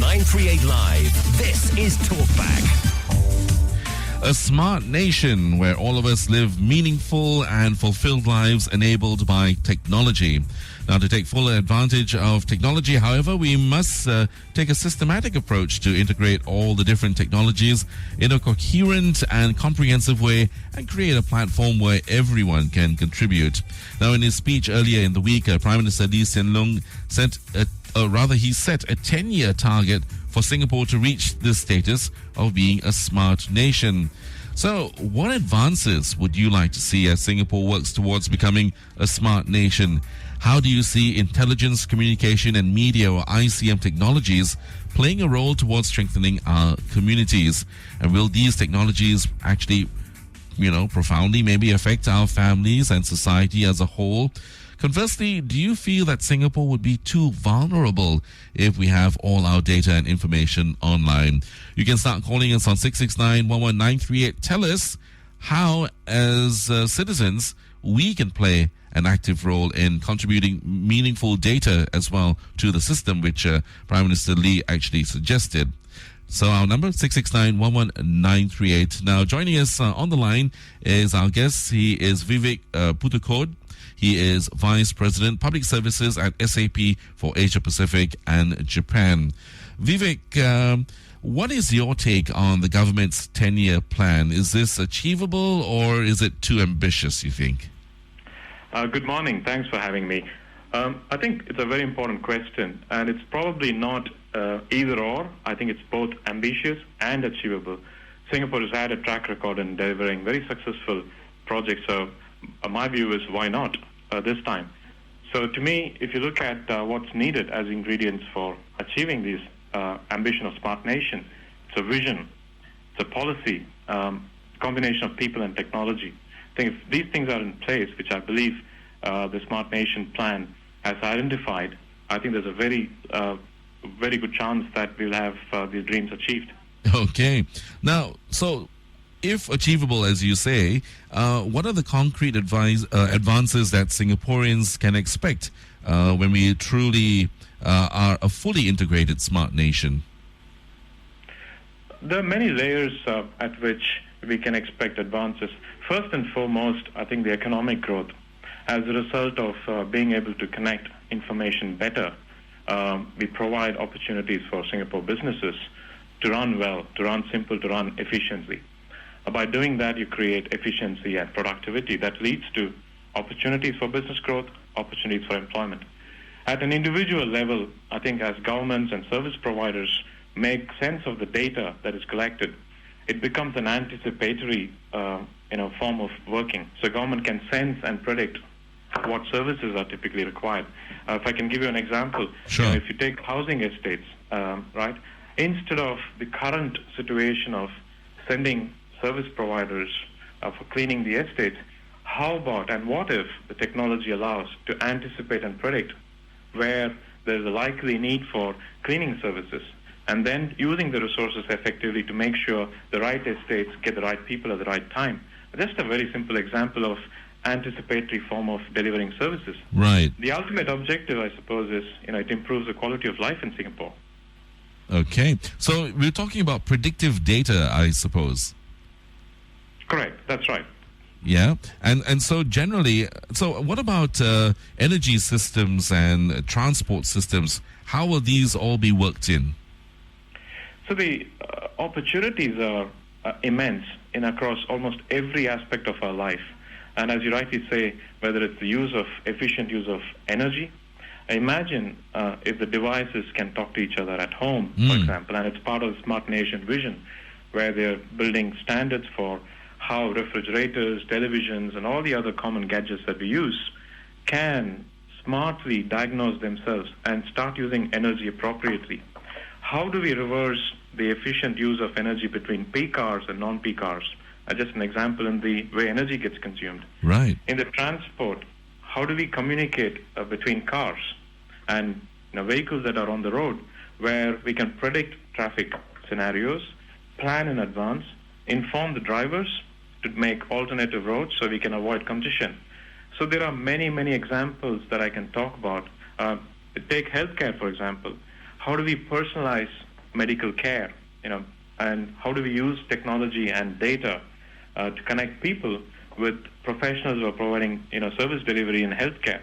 938 Live. This is Talkback. A smart nation where all of us live meaningful and fulfilled lives enabled by technology. Now, to take full advantage of technology, however, we must take a systematic approach to integrate all the different technologies in a coherent and comprehensive way and create a platform where everyone can contribute. Now, in his speech earlier in the week, Prime Minister Lee Hsien Loong set a 10-year target for Singapore to reach the status of being a smart nation. So, what advances would you like to see as Singapore works towards becoming a smart nation? How do you see intelligence, communication and media or ICM technologies playing a role towards strengthening our communities? And will these technologies actually, profoundly maybe affect our families and society as a whole? Conversely, do you feel that Singapore would be too vulnerable if we have all our data and information online? You can start calling us on 669-11938. Tell us how, as citizens, we can play an active role in contributing meaningful data as well to the system, which Prime Minister Lee actually suggested. So our number, 669-11938. Now, joining us on the line is our guest. He is Vivek Puthucode. He is Vice President, Public Services at SAP for Asia Pacific and Japan. Vivek, what is your take on the government's 10-year plan? Is this achievable or is it too ambitious, you think? Good morning. Thanks for having me. I think it's a very important question, and it's probably not either or. I think it's both ambitious and achievable. Singapore has had a track record in delivering very successful projects, so my view is why not this time? So to me, if you look at what's needed as ingredients for achieving this ambition of smart nation, it's a vision, it's a policy, combination of people and technology. I think if these things are in place, which I believe the Smart Nation plan has identified, I think there's a very good chance that we'll have these dreams achieved. Okay. Now, so if achievable, as you say, what are the concrete advances that Singaporeans can expect when we truly are a fully integrated smart nation? There are many layers at which we can expect advances. First and foremost, I think the economic growth. As a result of being able to connect information better, we provide opportunities for Singapore businesses to run well, to run simple, to run efficiently. By doing that, you create efficiency and productivity that leads to opportunities for business growth, opportunities for employment. At an individual level, I think as governments and service providers make sense of the data that is collected, it becomes an anticipatory form of working. So government can sense and predict what services are typically required. If I can give you an example, sure. If you take housing estates, right, instead of the current situation of sending service providers for cleaning the estates, how about and what if the technology allows to anticipate and predict where there's a likely need for cleaning services, and then using the resources effectively to make sure the right estates get the right people at the right time. Just a very simple example of anticipatory form of delivering services. Right. The ultimate objective, I suppose, is it improves the quality of life in Singapore. Okay. So we're talking about predictive data, I suppose. Correct. That's right. Yeah. And so generally, so what about energy systems and transport systems? How will these all be worked in? So the opportunities are immense across almost every aspect of our life. And as you rightly say, whether it's the efficient use of energy, imagine if the devices can talk to each other at home, for example, and it's part of the Smart Nation vision, where they're building standards for how refrigerators, televisions, and all the other common gadgets that we use can smartly diagnose themselves and start using energy appropriately. How do we reverse the efficient use of energy between peak hours and non-peak hours? Just an example in the way energy gets consumed. Right. In the transport, how do we communicate between cars and vehicles that are on the road, where we can predict traffic scenarios, plan in advance, inform the drivers to make alternative roads so we can avoid congestion. So there are many, many examples that I can talk about. Take healthcare, for example. How do we personalize medical care, and how do we use technology and data to connect people with professionals who are providing, service delivery in healthcare.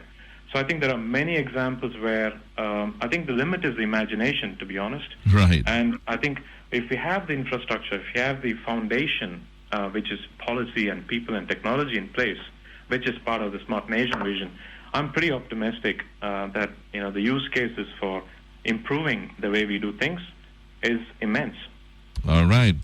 So I think there are many examples where I think the limit is the imagination, to be honest. Right. And I think if we have the infrastructure, if we have the foundation, which is policy and people and technology in place, which is part of the Smart Nation vision, I'm pretty optimistic that the use cases for improving the way we do things is immense. All right.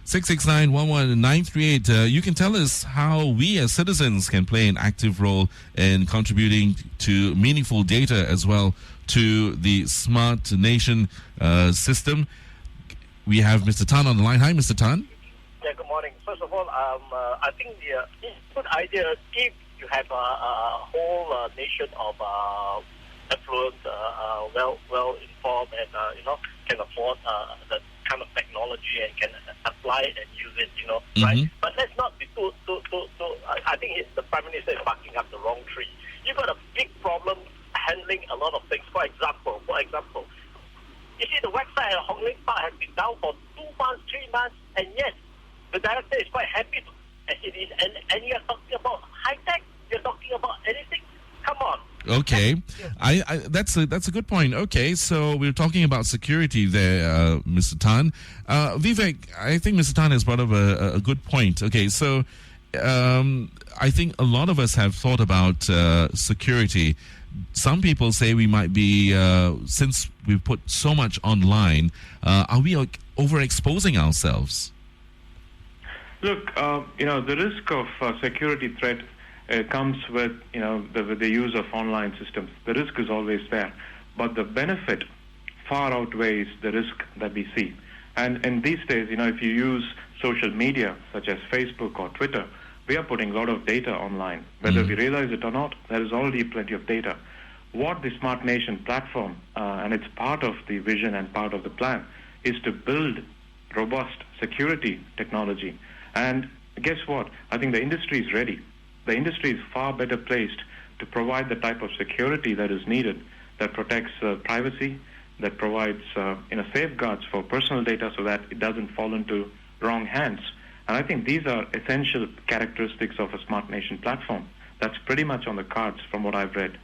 669-11938. You can tell us how we as citizens can play an active role in contributing to meaningful data as well to the Smart Nation system. We have Mr. Tan on the line. Hi, Mr. Tan. Yeah, good morning. First of all, I think it's a good idea if you have a whole nation of affluent, well-informed, and can afford the kind of technology and can apply it and use it, right? But let's not be too. I think the Prime Minister is barking up the wrong tree. You've got a big problem handling a lot of things. For example, you see the website at Hong Lim Park has been down for 2 months, 3 months, and yet the director is quite happy as it is. And you're talking about high tech. You're talking about anything. Come on. Okay, that's a good point. Okay, so we're talking about security there, Mr. Tan. Vivek, I think Mr. Tan has brought up a good point. Okay, so I think a lot of us have thought about security. Some people say we might be, since we put so much online, are we overexposing ourselves? Look, the risk of security threat comes with, the use of online systems. The risk is always there, but the benefit far outweighs the risk that we see. And in these days, if you use social media such as Facebook or Twitter, we are putting a lot of data online. Whether we realize it or not, there is already plenty of data. What the Smart Nation platform, and it's part of the vision and part of the plan, is to build robust security technology. And guess what? I think the industry is ready. The industry is far better placed to provide the type of security that is needed, that protects privacy, that provides safeguards for personal data so that it doesn't fall into wrong hands. And I think these are essential characteristics of a Smart Nation platform. That's pretty much on the cards from what I've read.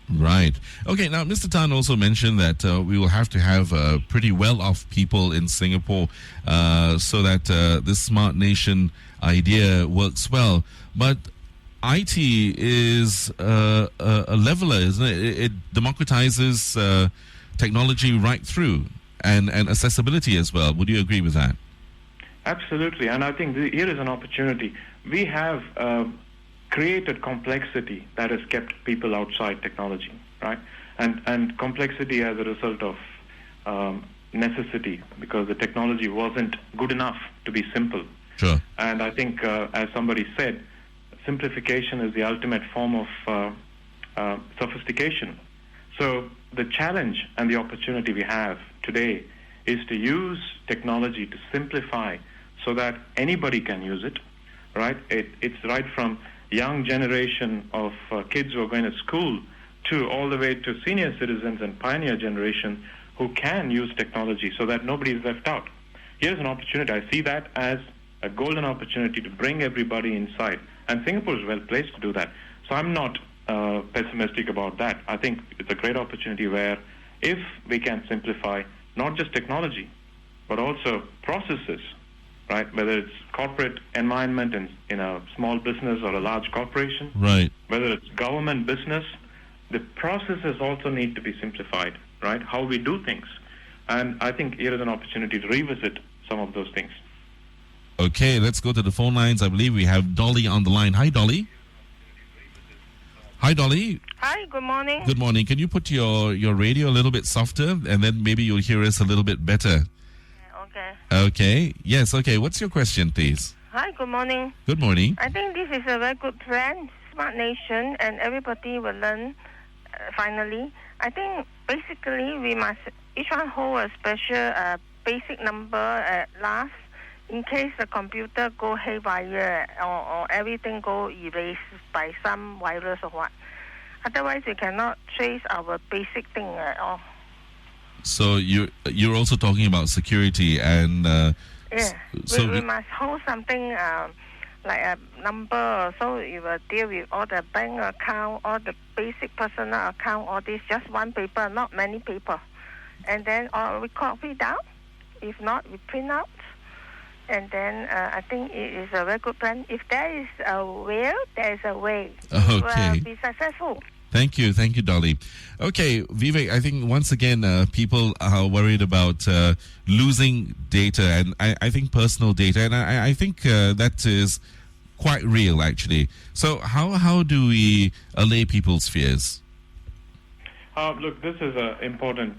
Right. Okay, now Mr. Tan also mentioned that we will have to have pretty well-off people in Singapore so that this Smart Nation idea works well. But IT is a leveler, isn't it? It democratizes technology right through and accessibility as well. Would you agree with that? Absolutely, and I think here is an opportunity. We have created complexity that has kept people outside technology, right? And complexity as a result of necessity, because the technology wasn't good enough to be simple. Sure. And I think, as somebody said, simplification is the ultimate form of sophistication. So the challenge and the opportunity we have today is to use technology to simplify so that anybody can use it, right? It's right from young generation of kids who are going to school to all the way to senior citizens and pioneer generation who can use technology so that nobody is left out. Here's an opportunity. I see that as a golden opportunity to bring everybody inside. And Singapore is well placed to do that. So I'm not pessimistic about that. I think it's a great opportunity where if we can simplify not just technology, but also processes, right? Whether it's corporate environment in a small business or a large corporation, right? Whether it's government business, the processes also need to be simplified, right? How we do things. And I think here is an opportunity to revisit some of those things. Okay, let's go to the phone lines. I believe we have Dolly on the line. Hi, Dolly. Hi, Dolly. Hi, good morning. Good morning. Can you put your radio a little bit softer, and then maybe you'll hear us a little bit better? Okay. Okay. Yes, okay. What's your question, please? Hi, good morning. Good morning. I think this is a very good trend, Smart Nation, and everybody will learn finally. I think basically we must, each one hold a special basic number at last in case the computer go haywire or everything go erased by some virus or what. Otherwise, we cannot trace our basic thing at all. So you're also talking about security and Yeah, so we must hold something like a number or so. You will deal with all the bank account, all the basic personal account, all this, just one paper, not many paper. And then we copy down. If not, we print out. And then I think it is a very good plan. If there is a will, there is a way. Okay. Will be successful. Thank you, Dolly. Okay, Vivek, I think once again people are worried about losing data, and I think personal data, and I think that is quite real actually. So how do we allay people's fears? Look, this is an important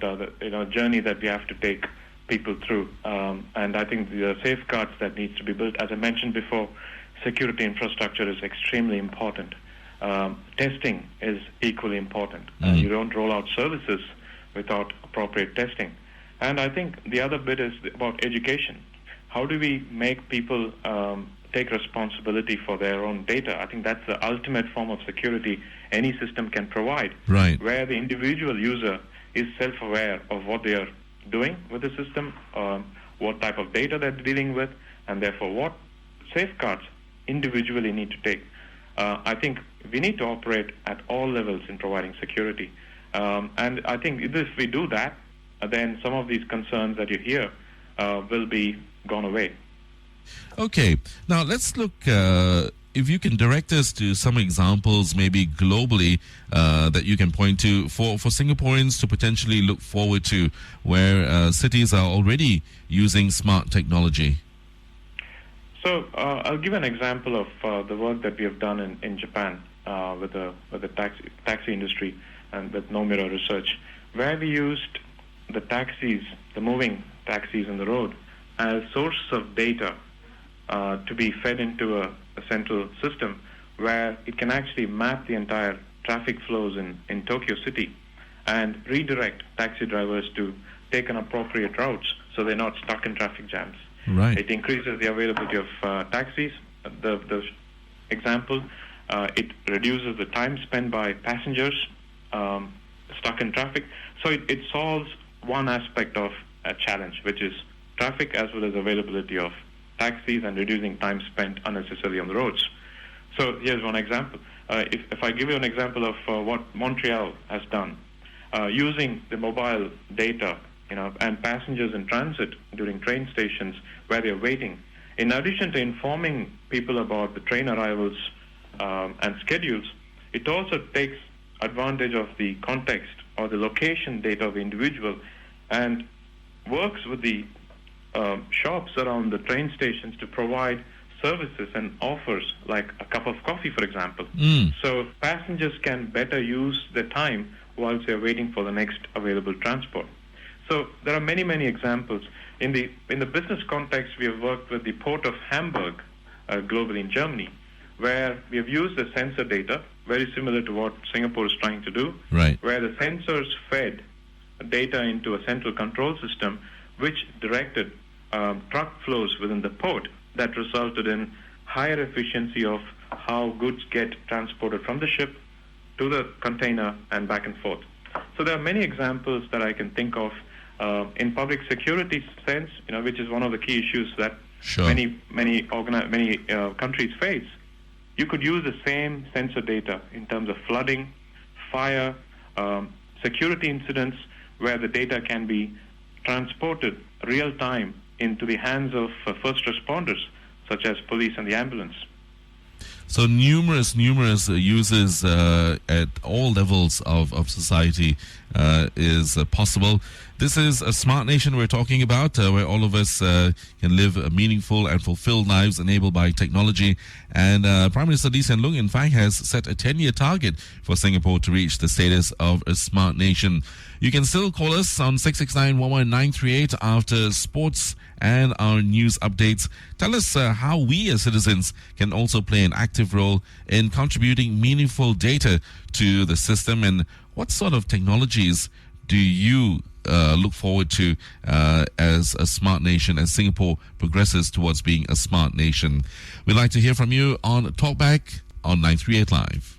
journey that we have to take people through, and I think the safeguards that needs to be built, as I mentioned before, security infrastructure is extremely important. Testing is equally important. You don't roll out services without appropriate testing. And I think the other bit is about education. How do we make people take responsibility for their own data? I think that's the ultimate form of security any system can provide, right, where the individual user is self-aware of what they are doing with the system, what type of data they're dealing with, and therefore what safeguards individually need to take. I think we need to operate at all levels in providing security. And I think if we do that, then some of these concerns that you hear will be gone away. Okay. Now let's look, if you can direct us to some examples, maybe globally, that you can point to for Singaporeans to potentially look forward to, where cities are already using smart technology. So I'll give an example of the work that we have done in Japan with the taxi industry and with Nomura Research, where we used the taxis, the moving taxis on the road, as sources of data to be fed into a central system where it can actually map the entire traffic flows in Tokyo City and redirect taxi drivers to take an appropriate routes so they're not stuck in traffic jams. Right. It increases the availability of taxis. The example, it reduces the time spent by passengers stuck in traffic. So it solves one aspect of a challenge, which is traffic as well as availability of taxis and reducing time spent unnecessarily on the roads. So here's one example. If I give you an example of what Montreal has done, using the mobile data, and passengers in transit during train stations where they're waiting. In addition to informing people about the train arrivals and schedules, it also takes advantage of the context or the location data of the individual and works with the shops around the train stations to provide services and offers like a cup of coffee, for example. So passengers can better use their time whilst they're waiting for the next available transport. So there are many, many examples. In the business context, we have worked with the Port of Hamburg globally in Germany, where we have used the sensor data, very similar to what Singapore is trying to do, right, where the sensors fed data into a central control system, which directed truck flows within the port that resulted in higher efficiency of how goods get transported from the ship to the container and back and forth. So there are many examples that I can think of in public security sense, which is one of the key issues that many countries face. You could use the same sensor data in terms of flooding, fire, security incidents, where the data can be transported real time into the hands of first responders, such as police and the ambulance. So numerous uses at all levels of society is possible. This is a smart nation we're talking about, where all of us can live meaningful and fulfilled lives enabled by technology. And Prime Minister Lee Hsien Loong, in fact, has set a 10-year target for Singapore to reach the status of a smart nation. You can still call us on 669-11938 after sports and our news updates. Tell us how we as citizens can also play an active role in contributing meaningful data to the system, and what sort of technologies do you look forward to as a smart nation, as Singapore progresses towards being a smart nation. We'd like to hear from you on Talkback on 938 Live.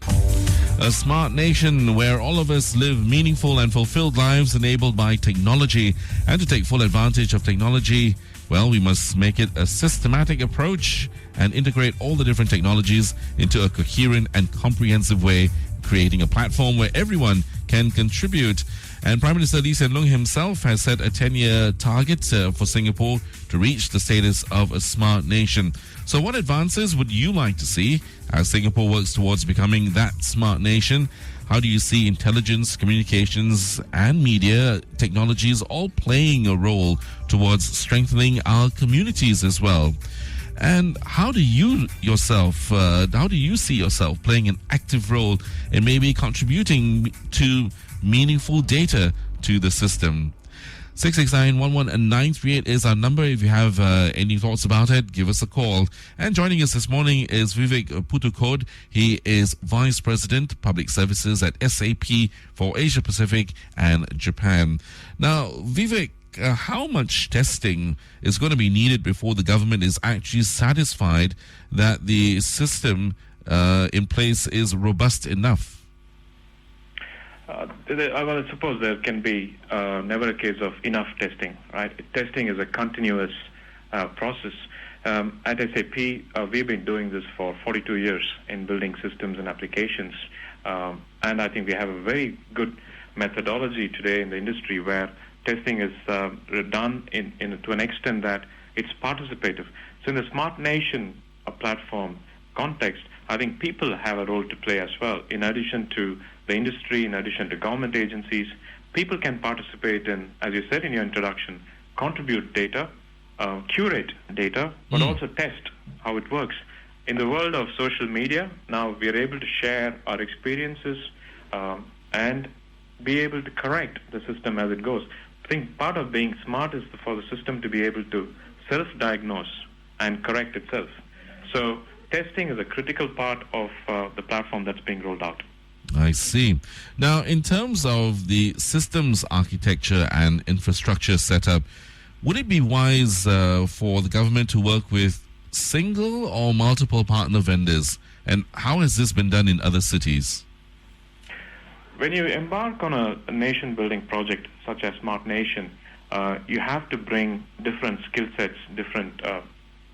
A smart nation where all of us live meaningful and fulfilled lives enabled by technology. And to take full advantage of technology, well, we must make it a systematic approach and integrate all the different technologies into a coherent and comprehensive way, creating a platform where everyone can contribute. And Prime Minister Lee Hsien Loong himself has set a 10-year target for Singapore to reach the status of a smart nation. So what advances would you like to see as Singapore works towards becoming that smart nation? How do you see intelligence, communications, and media technologies all playing a role towards strengthening our communities as well? And how do you see yourself playing an active role in maybe contributing to meaningful data to the system? 669-11-938 is our number. If you have any thoughts about it, give us a call. And joining us this morning is Vivek Puthucode. He is Vice President, Public Services at SAP for Asia Pacific and Japan. Now, Vivek, how much testing is going to be needed before the government is actually satisfied that the system in place is robust enough? Well, I suppose there can be never a case of enough testing, right? Testing is a continuous process. At SAP, we've been doing this for 42 years in building systems and applications. And I think we have a very good methodology today in the industry where testing is done to an extent that it's participative. So in the Smart Nation platform context, I think people have a role to play as well. In addition to the industry, in addition to government agencies, people can participate in, as you said in your introduction, contribute data, curate data, but also test how it works. In the world of social media, now we are able to share our experiences and be able to correct the system as it goes. I think part of being smart is for the system to be able to self-diagnose and correct itself. So testing is a critical part of the platform that's being rolled out. I see. Now, in terms of the systems architecture and infrastructure setup, would it be wise for the government to work with single or multiple partner vendors? And how has this been done in other cities? When you embark on a nation-building project such as Smart Nation, you have to bring different skill sets, different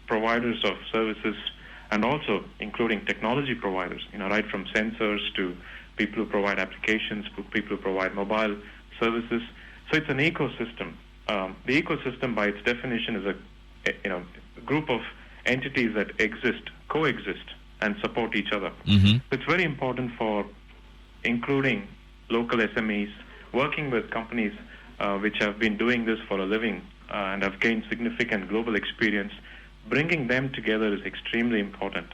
providers of services, and also including technology providers, right from sensors to people who provide applications, people who provide mobile services. So it's an ecosystem. The ecosystem, by its definition, is a group of entities that coexist, and support each other. Mm-hmm. It's very important for including local SMEs, working with companies which have been doing this for a living and have gained significant global experience. Bringing them together is extremely important.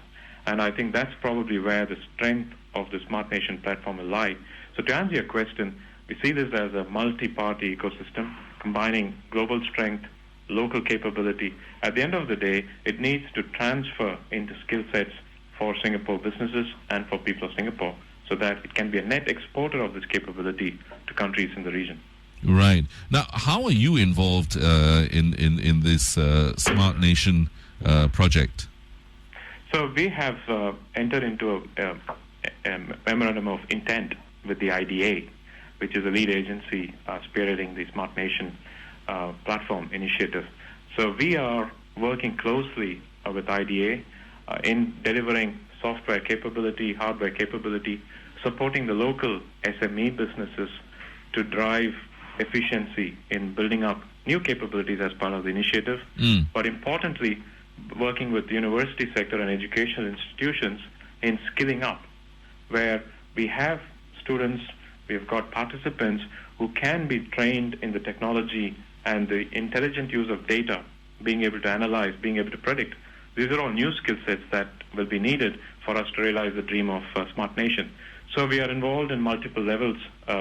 And I think that's probably where the strength of the Smart Nation platform will lie. So to answer your question, we see this as a multi-party ecosystem, combining global strength, local capability. At the end of the day, it needs to transfer into skill sets for Singapore businesses and for people of Singapore, so that it can be a net exporter of this capability to countries in the region. Right. Now, how are you involved in this Smart Nation project? So we have entered into a memorandum of intent with the IDA, which is a lead agency spearheading the Smart Nation platform initiative. So we are working closely with IDA in delivering software capability, hardware capability, supporting the local SME businesses to drive efficiency in building up new capabilities as part of the initiative. But importantly, working with the university sector and educational institutions in skilling up, where we have students, we've got participants who can be trained in the technology and the intelligent use of data, being able to analyze, being able to predict. These are all new skill sets that will be needed for us to realize the dream of Smart Nation. So we are involved in multiple levels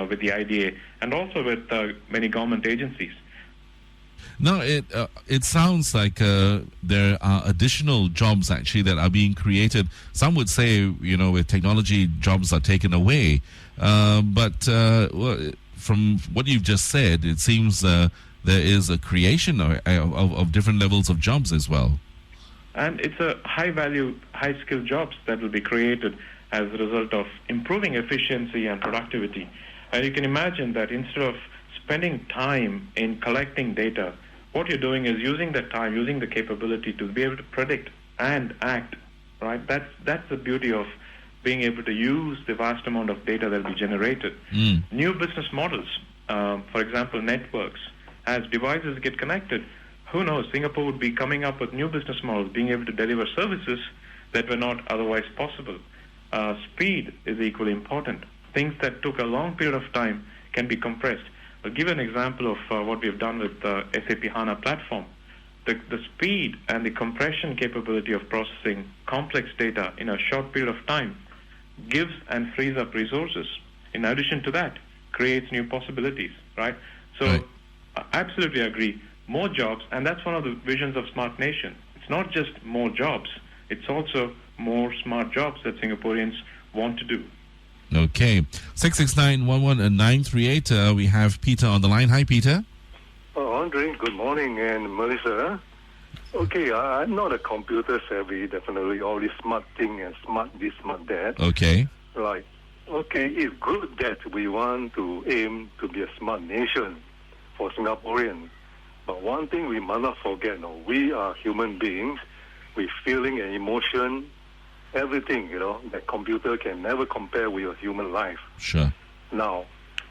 with the IDA and also with many government agencies. No, it sounds like there are additional jobs actually that are being created. Some would say, with technology, jobs are taken away. But from what you've just said, it seems there is a creation of different levels of jobs as well. And it's a high-value, high-skill jobs that will be created. as a result of improving efficiency and productivity. And you can imagine that instead of spending time in collecting data, what you're doing is using that time, using the capability to be able to predict and act, right? That's the beauty of being able to use the vast amount of data that will be generated. New business models, for example, networks. As devices get connected, who knows, Singapore would be coming up with new business models, being able to deliver services that were not otherwise possible. Speed is equally important. Things that took a long period of time can be compressed. I'll give an example of what we've done with the SAP HANA platform. The speed and the compression capability of processing complex data in a short period of time gives and frees up resources. In addition to that, creates new possibilities, right? So Right. I absolutely agree. More jobs, and that's one of the visions of Smart Nation. It's not just more jobs, it's also more smart jobs that Singaporeans want to do. Okay. 669-11938. We have Peter on the line. Hi, Peter. Andre, good morning, and Melissa. Okay, I'm not a computer savvy, definitely. All this smart thing and smart this, smart that. Okay. Right. Okay, it's good that we want to aim to be a smart nation for Singaporeans. But one thing we must not forget, we are human beings with feeling and emotion, everything, that computer can never compare with a human life. Sure. Now,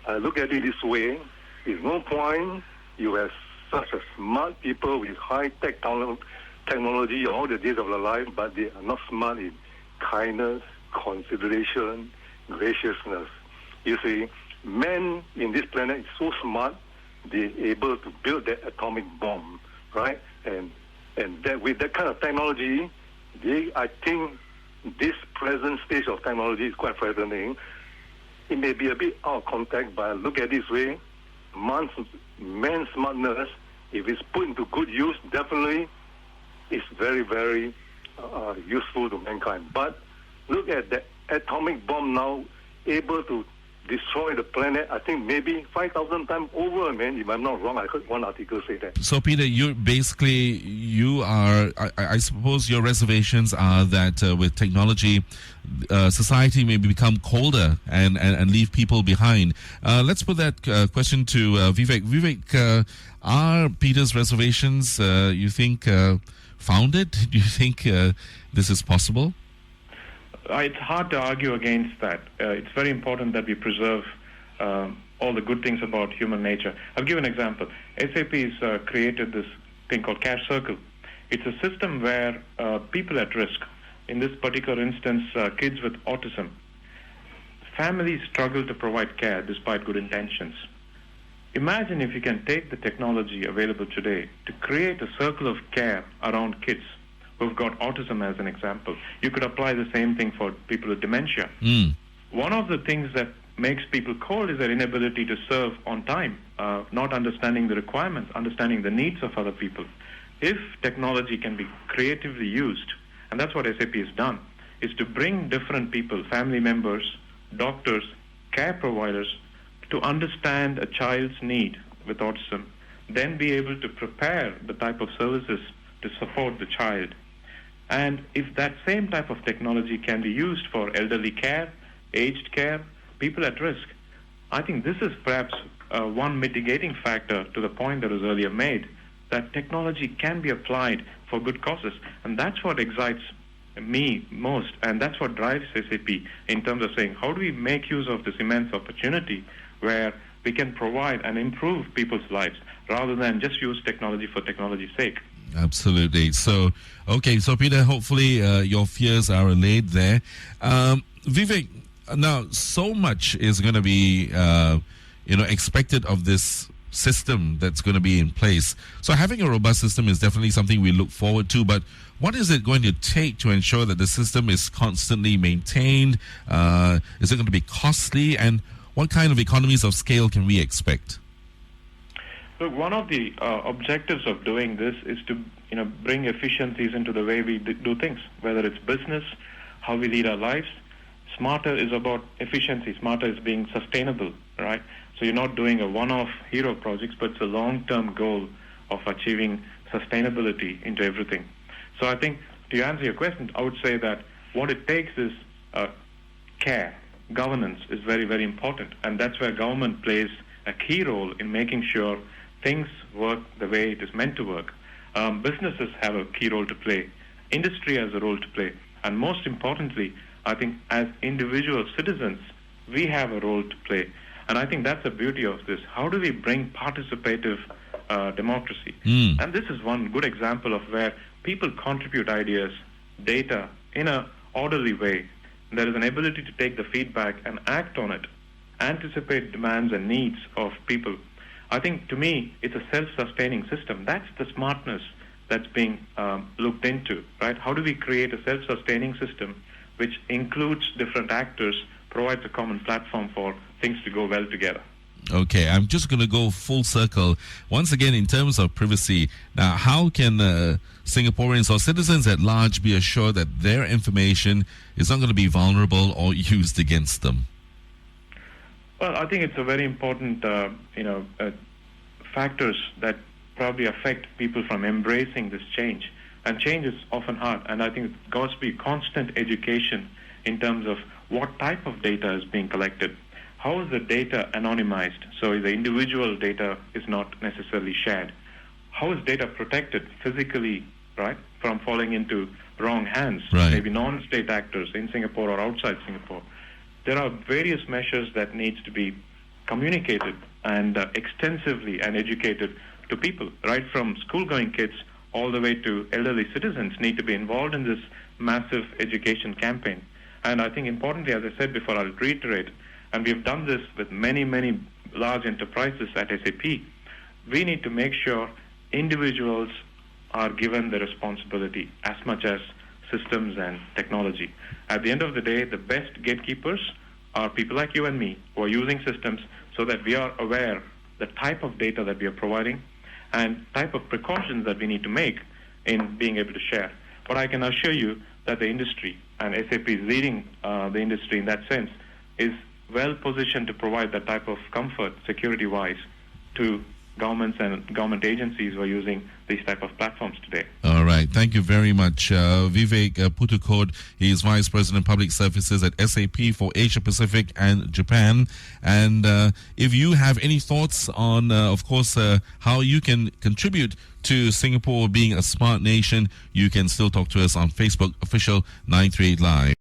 I look at it this way. There's no point you have such a smart people with high-tech technology all the days of their life, but they are not smart in kindness, consideration, graciousness. You see, men in this planet is so smart, they're able to build that atomic bomb, right? And that with that kind of technology, I think this present stage of technology is quite frightening. It may be a bit out of context, but I look at it this way. Man's smartness, if it's put into good use, definitely is very, very useful to mankind. But look at the atomic bomb now, able to destroy the planet, I think maybe 5,000 times over, man, if I'm not wrong. I heard one article say that. So, Peter, you are, I suppose your reservations are that with technology, society may become colder and leave people behind. Let's put that question to Vivek. Vivek, are Peter's reservations, you think, founded? Do you think this is possible? It's hard to argue against that. It's very important that we preserve all the good things about human nature. I'll give an example. SAP has created this thing called Care Circle. It's a system where people at risk, in this particular instance, kids with autism, families struggle to provide care despite good intentions. Imagine if you can take the technology available today to create a circle of care around kids who've got autism as an example. You could apply the same thing for people with dementia. One of the things that makes people cold is their inability to serve on time, not understanding the requirements, understanding the needs of other people. If technology can be creatively used, and that's what SAP has done, is to bring different people, family members, doctors, care providers, to understand a child's need with autism, then be able to prepare the type of services to support the child. And if that same type of technology can be used for elderly care, aged care, people at risk, I think this is perhaps one mitigating factor to the point that was earlier made, that technology can be applied for good causes. And that's what excites me most, and that's what drives SAP in terms of saying, how do we make use of this immense opportunity where we can provide and improve people's lives rather than just use technology for technology's sake. Absolutely. So, okay, so Peter, hopefully your fears are allayed there. Vivek, now so much is going to be, expected of this system that's going to be in place. So having a robust system is definitely something we look forward to, but what is it going to take to ensure that the system is constantly maintained? Is it going to be costly? And what kind of economies of scale can we expect? Look, one of the objectives of doing this is to bring efficiencies into the way we do things, whether it's business, how we lead our lives. Smarter is about efficiency. Smarter is being sustainable, right? So you're not doing a one-off hero projects, but it's a long-term goal of achieving sustainability into everything. So I think to answer your question, I would say that what it takes is care, governance is very, very important. And that's where government plays a key role in making sure things work the way it is meant to work. Businesses have a key role to play. Industry has a role to play. And most importantly, I think as individual citizens, we have a role to play. And I think that's the beauty of this. How do we bring participative democracy? And this is one good example of where people contribute ideas, data, in an orderly way. There is an ability to take the feedback and act on it, anticipate demands and needs of people. I think, to me, it's a self-sustaining system. That's the smartness that's being looked into, right? How do we create a self-sustaining system which includes different actors, provides a common platform for things to go well together? Okay, I'm just going to go full circle. Once again, in terms of privacy, now, how can Singaporeans or citizens at large be assured that their information is not going to be vulnerable or used against them? Well, I think it's a very important, factors that probably affect people from embracing this change. And change is often hard. And I think it's got to be constant education in terms of what type of data is being collected. How is the data anonymized, so the individual data is not necessarily shared? How is data protected physically, right, from falling into wrong hands, maybe non-state actors in Singapore or outside Singapore? There are various measures that needs to be communicated and extensively and educated to people, right from school-going kids all the way to elderly citizens need to be involved in this massive education campaign. And I think importantly, as I said before, I'll reiterate, and we've done this with many, many large enterprises at SAP, we need to make sure individuals are given the responsibility as much as systems and technology. At the end of the day, the best gatekeepers are people like you and me who are using systems so that we are aware the type of data that we are providing and type of precautions that we need to make in being able to share. But I can assure you that the industry, and SAP is leading the industry in that sense, is well positioned to provide that type of comfort, security-wise, to governments and government agencies who are using these type of platforms today. All right. Thank you very much. Vivek Puthucode, he is Vice President Public Services at SAP for Asia Pacific and Japan. And if you have any thoughts on, of course, how you can contribute to Singapore being a smart nation, you can still talk to us on Facebook, official 938 Live.